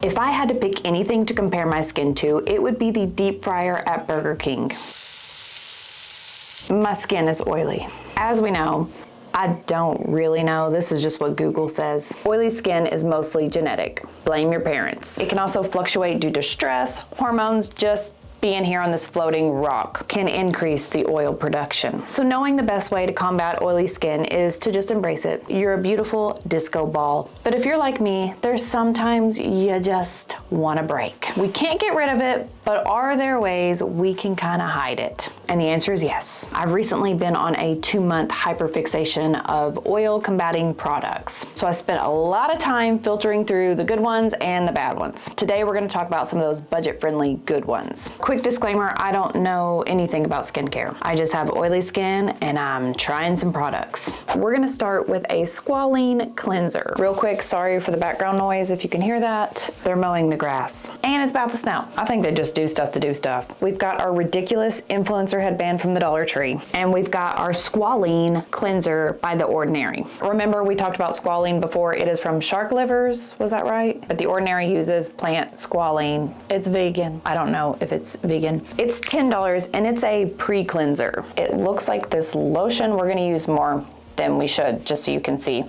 If I had to pick anything to compare my skin to, it would be the deep fryer at Burger King. My skin is oily. As we know, I don't really know, this is just what Google says. Oily skin is mostly genetic. Blame your parents. It can also fluctuate due to stress, hormones, just being here on this floating rock can increase the oil production. So knowing the best way to combat oily skin is to just embrace it. You're a beautiful disco ball. But if you're like me, there's sometimes you just want a break. We can't get rid of it, but are there ways we can kind of hide it? And the answer is yes. I've recently been on a 2-month hyperfixation of oil combating products. So I spent a lot of time filtering through the good ones and the bad ones. Today we're gonna talk about some of those budget-friendly good ones. Quick disclaimer, I don't know anything about skincare. I just have oily skin and I'm trying some products. We're gonna start with a squalene cleanser. Real quick, sorry for the background noise if you can hear that. They're mowing the grass. And it's about to snow. I think they just do stuff to do stuff. We've got our ridiculous influencer headband from the Dollar Tree. And we've got our squalene cleanser by The Ordinary. Remember we talked about squalene before. It is from shark livers, was that right? But The Ordinary uses plant squalene. It's vegan. I don't know if it's vegan. It's $10 and it's a pre-cleanser. It looks like this lotion. We're gonna use more than we should, just so you can see.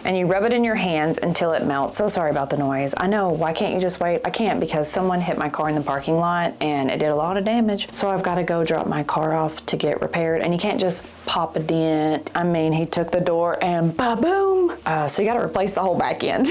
And you rub it in your hands until it melts. So sorry about the noise. I know, why can't you just wait? I can't, because someone hit my car in the parking lot and it did a lot of damage. So I've got to go drop my car off to get repaired, and you can't just pop a dent. I mean, he took the door and ba-boom. So you got to replace the whole back end.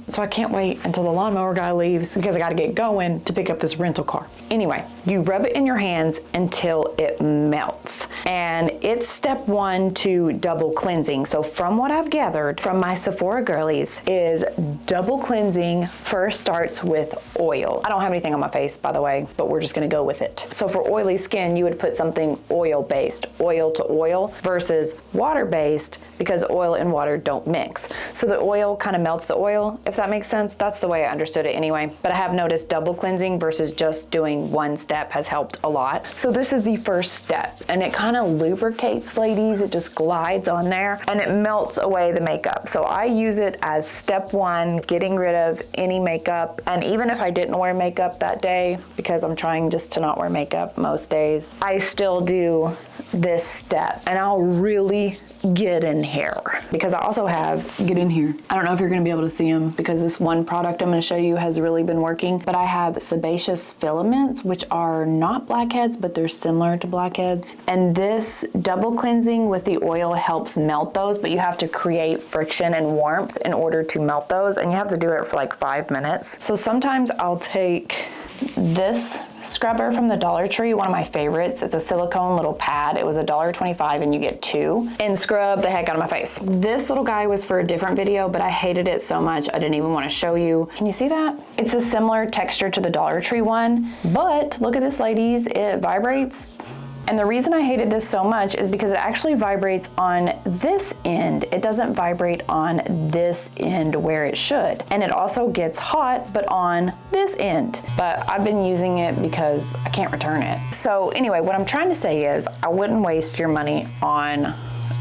So I can't wait until the lawnmower guy leaves, because I got to get going to pick up this rental car. Anyway, you rub it in your hands until it melts. And it's step 1 to double cleansing. So from what I've gathered from my Sephora girlies is double cleansing first starts with oil. I don't have anything on my face, by the way, but we're just gonna go with it. So for oily skin, you would put something oil-based, oil to oil, versus water-based, because oil and water don't mix. So the oil kind of melts the oil, if that makes sense. That's the way I understood it anyway. But I have noticed double cleansing versus just doing one step has helped a lot. So this is the first step, and it kind of lubricates, ladies. It just glides on there and it melts away the makeup. So I use it as step 1, getting rid of any makeup. And even if I didn't wear makeup that day, because I'm trying just to not wear makeup most days, I still do this step, and I'll really get in here, because I also have get in here. I don't know if you're going to be able to see them, because this one product I'm going to show you has really been working, but I have sebaceous filaments, which are not blackheads, but they're similar to blackheads. And this double cleansing with the oil helps melt those, but you have to create friction and warmth in order to melt those, and you have to do it for like 5 minutes. So sometimes I'll take this scrubber from the Dollar Tree, one of my favorites. It's a silicone little pad. It was $1.25 and you get 2, and scrub the heck out of my face. This little guy was for a different video, but I hated it so much I didn't even want to show you. Can you see that? It's a similar texture to the Dollar Tree one, but look at this, ladies. It vibrates. And the reason I hated this so much is because it actually vibrates on this end. It doesn't vibrate on this end where it should. And it also gets hot, but on this end. But I've been using it because I can't return it. So anyway, what I'm trying to say is I wouldn't waste your money on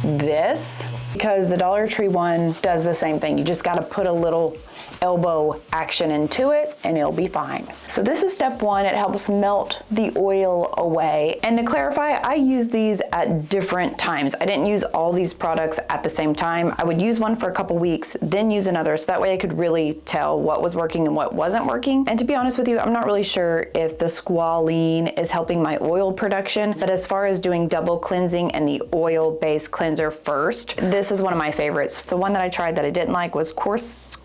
this, because the Dollar Tree one does the same thing. You just got to put a little elbow action into it and it'll be fine. So this is step 1. It helps melt the oil away. And to clarify, I use these at different times. I didn't use all these products at the same time. I would use one for a couple weeks, then use another, so that way I could really tell what was working and what wasn't working. And to be honest with you, I'm not really sure if the squalene is helping my oil production, but as far as doing double cleansing and the oil-based cleanser first, this is one of my favorites. So one that I tried that I didn't like was Cosrx,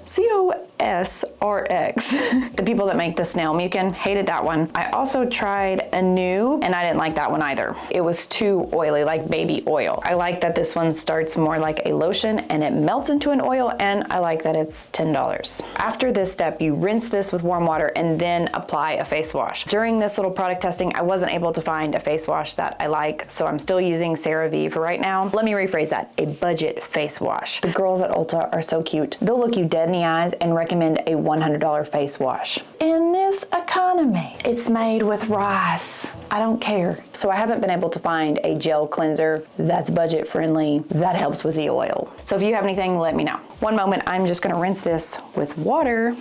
C-O-S-R-X. The people that make the snail mucin, hated that one. I also tried a new, and I didn't like that one either. It was too oily, like baby oil. I like that this one starts more like a lotion and it melts into an oil, and I like that it's $10. After this step, you rinse this with warm water and then apply a face wash. During this little product testing, I wasn't able to find a face wash that I like, so I'm still using CeraVe for right now. Let me rephrase that, a budget face wash. The girls at Ulta are so cute. They'll look you dead in the eyes and recommend a $100 face wash. In this economy, it's made with rice. I don't care. So I haven't been able to find a gel cleanser that's budget friendly that helps with the oil. So if you have anything, let me know. One moment, I'm just gonna rinse this with water.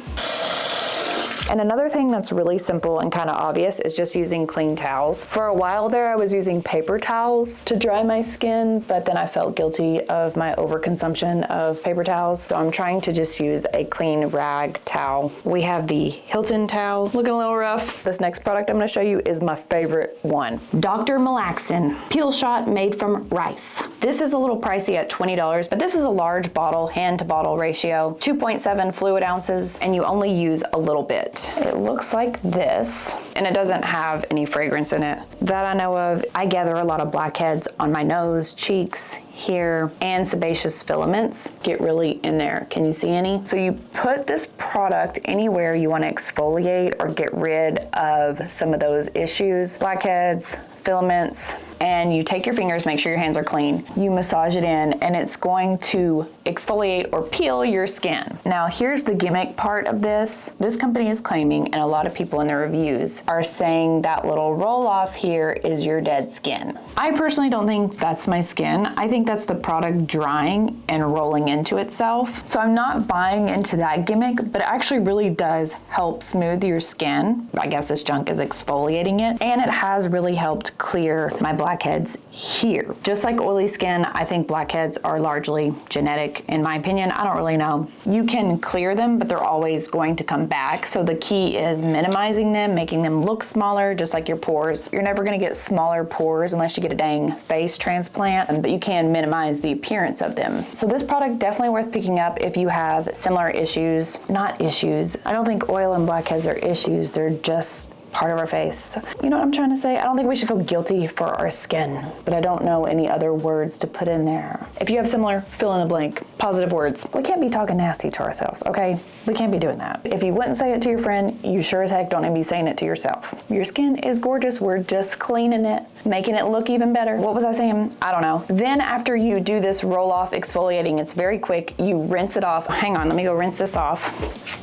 And another thing that's really simple and kind of obvious is just using clean towels. For a while there, I was using paper towels to dry my skin, but then I felt guilty of my overconsumption of paper towels. So I'm trying to just use a clean rag towel. We have the Hilton towel, looking a little rough. This next product I'm gonna show you is my favorite one. Dr. Melaxin Peel Shot made from rice. This is a little pricey at $20, but this is a large bottle, hand to bottle ratio, 2.7 fluid ounces, and you only use a little bit. It looks like this, and it doesn't have any fragrance in it that I know of. I gather a lot of blackheads on my nose, cheeks, here, and sebaceous filaments get really in there. Can you see any? So you put this product anywhere you want to exfoliate or get rid of some of those issues, blackheads, filaments, and you take your fingers, make sure your hands are clean. You massage it in, and it's going to exfoliate or peel your skin. Now, here's the gimmick part of this. This company is claiming, and a lot of people in their reviews are saying that little roll off here is your dead skin. I personally don't think that's my skin. I think that's the product drying and rolling into itself. So I'm not buying into that gimmick, but it actually really does help smooth your skin. I guess this junk is exfoliating it, and it has really helped clear my blackheads here. Just like oily skin, I think blackheads are largely genetic, in my opinion. I don't really know. You can clear them, but they're always going to come back. So the key is minimizing them, making them look smaller, just like your pores. You're never gonna get smaller pores unless you get a dang face transplant, but you can minimize the appearance of them. So this product definitely worth picking up if you have similar issues. Not issues. I don't think oil and blackheads are issues. They're just part of our face. You know what I'm trying to say? I don't think we should feel guilty for our skin, but I don't know any other words to put in there. If you have similar, fill in the blank, positive words. We can't be talking nasty to ourselves, okay? We can't be doing that. If you wouldn't say it to your friend, you sure as heck don't even be saying it to yourself. Your skin is gorgeous. We're just cleaning it, making it look even better. What was I saying? I don't know. Then after you do this roll off exfoliating, it's very quick. You rinse it off. Hang on, let me go rinse this off.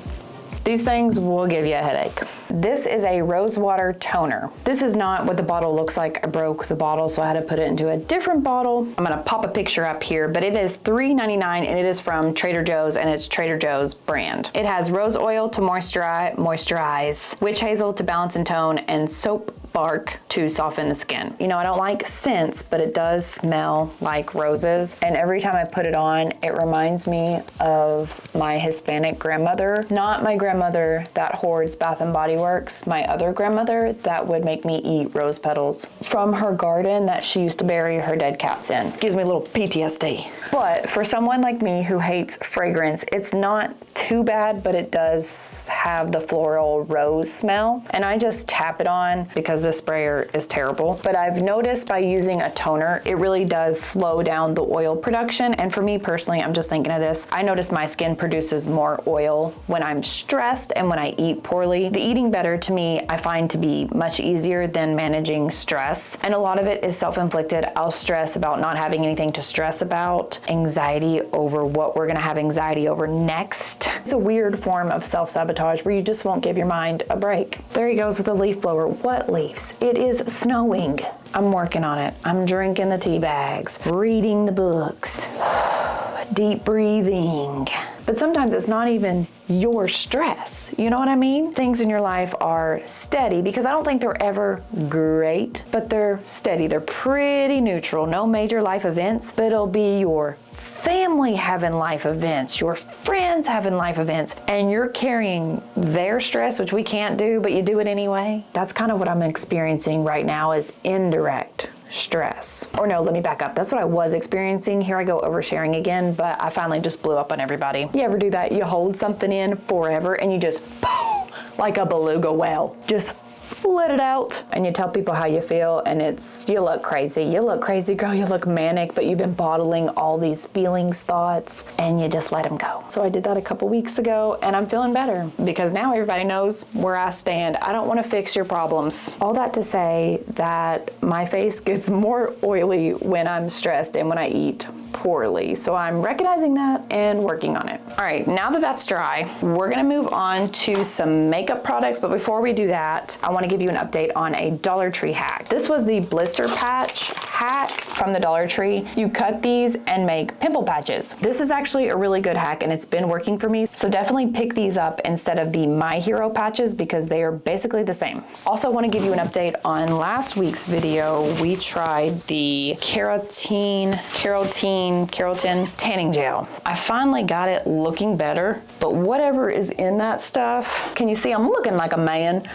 These things will give you a headache. This is a rose water toner. This is not what the bottle looks like. I broke the bottle, so I had to put it into a different bottle. I'm gonna pop a picture up here, but it is $3.99 and it is from Trader Joe's, and it's Trader Joe's brand. It has rose oil to moisturize, witch hazel to balance and tone, and soap bark to soften the skin. You know, I don't like scents, but it does smell like roses. And every time I put it on, it reminds me of my Hispanic grandmother. Not my grandmother that hoards Bath and Body Works, my other grandmother that would make me eat rose petals from her garden that she used to bury her dead cats in. Gives me a little PTSD. But for someone like me who hates fragrance, it's not too bad, but it does have the floral rose smell. And I just tap it on because the sprayer is terrible. But I've noticed by using a toner, it really does slow down the oil production. And for me personally, I'm just thinking of this. I notice my skin produces more oil when I'm stressed and when I eat poorly. The eating better to me, I find to be much easier than managing stress. And a lot of it is self-inflicted. I'll stress about not having anything to stress about, anxiety over what we're gonna have anxiety over next. It's a weird form of self-sabotage where you just won't give your mind a break. There he goes with a leaf blower. What leaves? It is snowing. I'm working on it. I'm drinking the tea bags, reading the books, deep breathing. But sometimes it's not even your stress. You know what I mean? Things in your life are steady, because I don't think they're ever great, but they're steady. They're pretty neutral. No major life events, but it'll be your family having life events, your friends having life events, and you're carrying their stress, which we can't do, but you do it anyway. That's kind of what I'm experiencing right now, is indirect stress. Or no, let me back up. That's what I was experiencing. Here I go oversharing again, but I finally just blew up on everybody. You ever do that? You hold something in forever and you just, boom, like a beluga whale, just let it out, and you tell people how you feel, and it's, you look crazy. You look crazy, girl. You look manic, but you've been bottling all these feelings, thoughts, and you just let them go. So I did that a couple weeks ago, and I'm feeling better because now everybody knows where I stand. I don't want to fix your problems. All that to say that my face gets more oily when I'm stressed and when I eat poorly. So I'm recognizing that and working on it. All right, now that that's dry, we're gonna move on to some makeup products. But before we do that, I wanna give you an update on a Dollar Tree hack. This was the blister patch hack. from the Dollar Tree. You cut these and make pimple patches. This is actually a really good hack and it's been working for me. So definitely pick these up instead of the My Hero patches because they are basically the same. Also want to give you an update on last week's video. We tried the keratin tanning gel. I finally got it looking better, but whatever is in that stuff, can you see I'm looking like a man?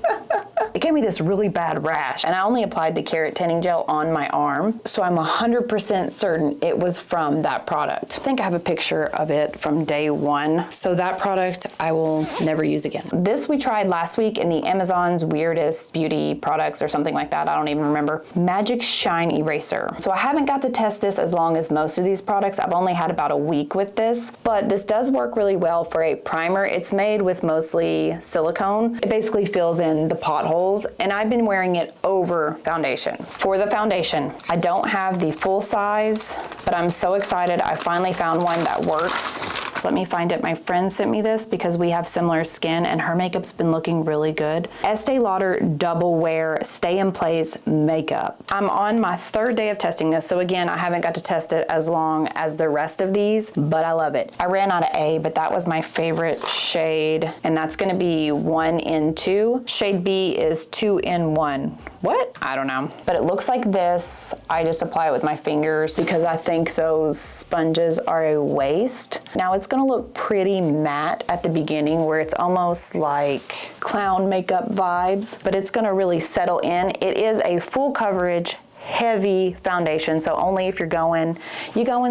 It gave me this really bad rash and I only applied the carrot tanning gel on my arm. So I'm 100% certain it was from that product. I think I have a picture of it from day one. So that product I will never use again. This we tried last week in the Amazon's weirdest beauty products or something like that. I don't even remember. Magic Shine Eraser. So I haven't got to test this as long as most of these products. I've only had about a week with this, but this does work really well for a primer. It's made with mostly silicone. It basically fills in the potholes and I've been wearing it over foundation. For the foundation, I don't have the full size, but I'm so excited. I finally found one that works. Let me find it. My friend sent me this because we have similar skin and her makeup's been looking really good. Estée Lauder Double Wear Stay in Place Makeup. I'm on my 3rd day of testing this. So again, I haven't got to test it as long as the rest of these, but I love it. I ran out of A, but that was my favorite shade. And that's gonna be 1 in 2. Shade B is 2 in 1. What? I don't know. But it looks like this. I just apply it with my fingers because I think those sponges are a waste. Now it's gonna look pretty matte at the beginning where it's almost like clown makeup vibes, but it's gonna really settle in. It is a full coverage heavy foundation, so only if you're going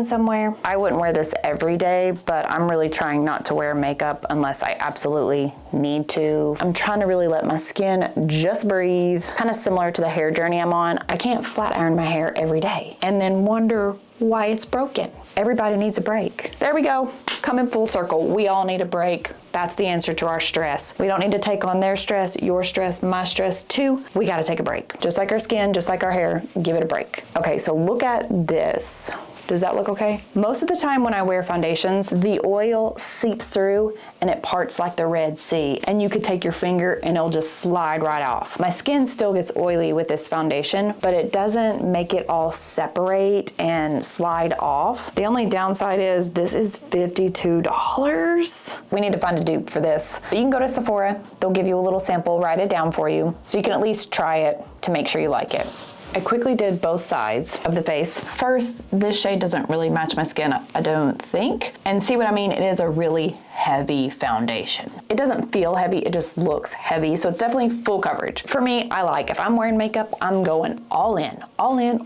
somewhere. I wouldn't wear this every day, but I'm really trying not to wear makeup unless I absolutely need to. I'm trying to really let my skin just breathe, kind of similar to the hair journey I'm on. I can't flat iron my hair every day and then wonder why it's broken. Everybody needs a break. There we go, coming full circle. We all need a break. That's the answer to our stress. We don't need to take on their stress, your stress, my stress too. We gotta take a break. Just like our skin, just like our hair, give it a break. Okay, so look at this. Does that look okay? Most of the time when I wear foundations, the oil seeps through and it parts like the Red Sea. And you could take your finger and it'll just slide right off. My skin still gets oily with this foundation, but it doesn't make it all separate and slide off. The only downside is this is $52. We need to find a dupe for this. But you can go to Sephora, they'll give you a little sample, write it down for you, so you can at least try it to make sure you like it. I quickly did both sides of the face. First, this shade doesn't really match my skin, I don't think. And see what I mean? It is a really heavy foundation. It doesn't feel heavy, it just looks heavy. So it's definitely full coverage. For me, I like, if I'm wearing makeup, I'm going all in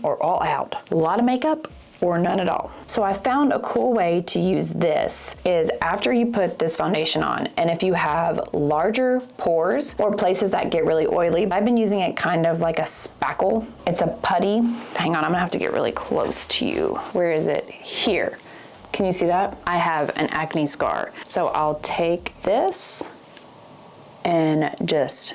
or all out. A lot of makeup or none at all. So I found a cool way to use this is after you put this foundation on, and if you have larger pores or places that get really oily, I've been using it kind of like a spackle. It's a putty. Hang on, I'm gonna have to get really close to you. Where is it? Here. Can you see that? I have an acne scar. So I'll take this and just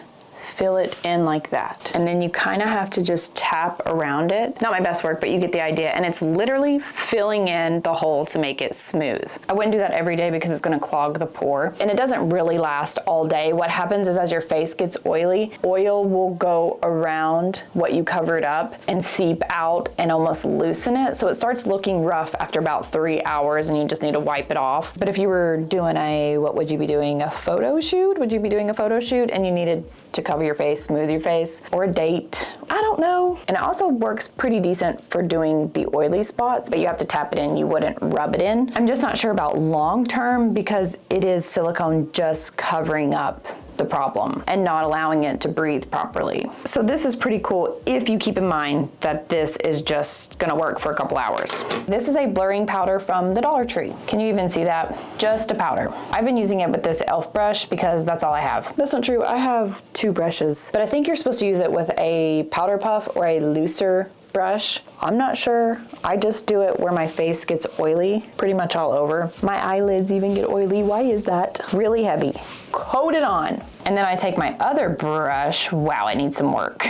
fill it in like that. And then you kind of have to just tap around it. Not my best work, but you get the idea. And it's literally filling in the hole to make it smooth. I wouldn't do that every day because it's gonna clog the pore. And it doesn't really last all day. What happens is as your face gets oily, oil will go around what you covered up and seep out and almost loosen it. So it starts looking rough after about 3 hours and you just need to wipe it off. But if you were doing what would you be doing? A photo shoot? Would you be doing a photo shoot and you needed to cover your face, smooth your face, or a date? I don't know. And it also works pretty decent for doing the oily spots, but you have to tap it in, you wouldn't rub it in. I'm just not sure about long term because it is silicone just covering up the problem and not allowing it to breathe properly. So this is pretty cool if you keep in mind that this is just gonna work for a couple hours. This is a blurring powder from the Dollar Tree. Can you even see that? Just a powder. I've been using it with this e.l.f. brush because that's all I have. That's not true, I have 2 brushes, but I think you're supposed to use it with a powder puff or a looser brush. I'm not sure. I just do it where my face gets oily, pretty much all over. My eyelids even get oily. Why is that? Really heavy. Coat it on. And then I take my other brush, wow, it needs some work,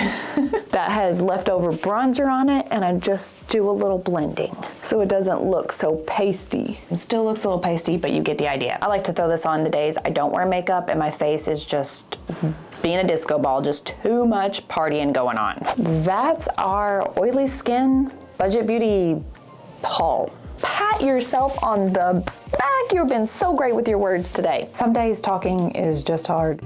that has leftover bronzer on it, and I just do a little blending so it doesn't look so pasty. It still looks a little pasty, but you get the idea. I like to throw this on the days I don't wear makeup and my face is just being a disco ball, just too much partying going on. That's our oily skin Budget Beauty haul. Pat yourself on the back. You've been so great with your words today. Some days talking is just hard.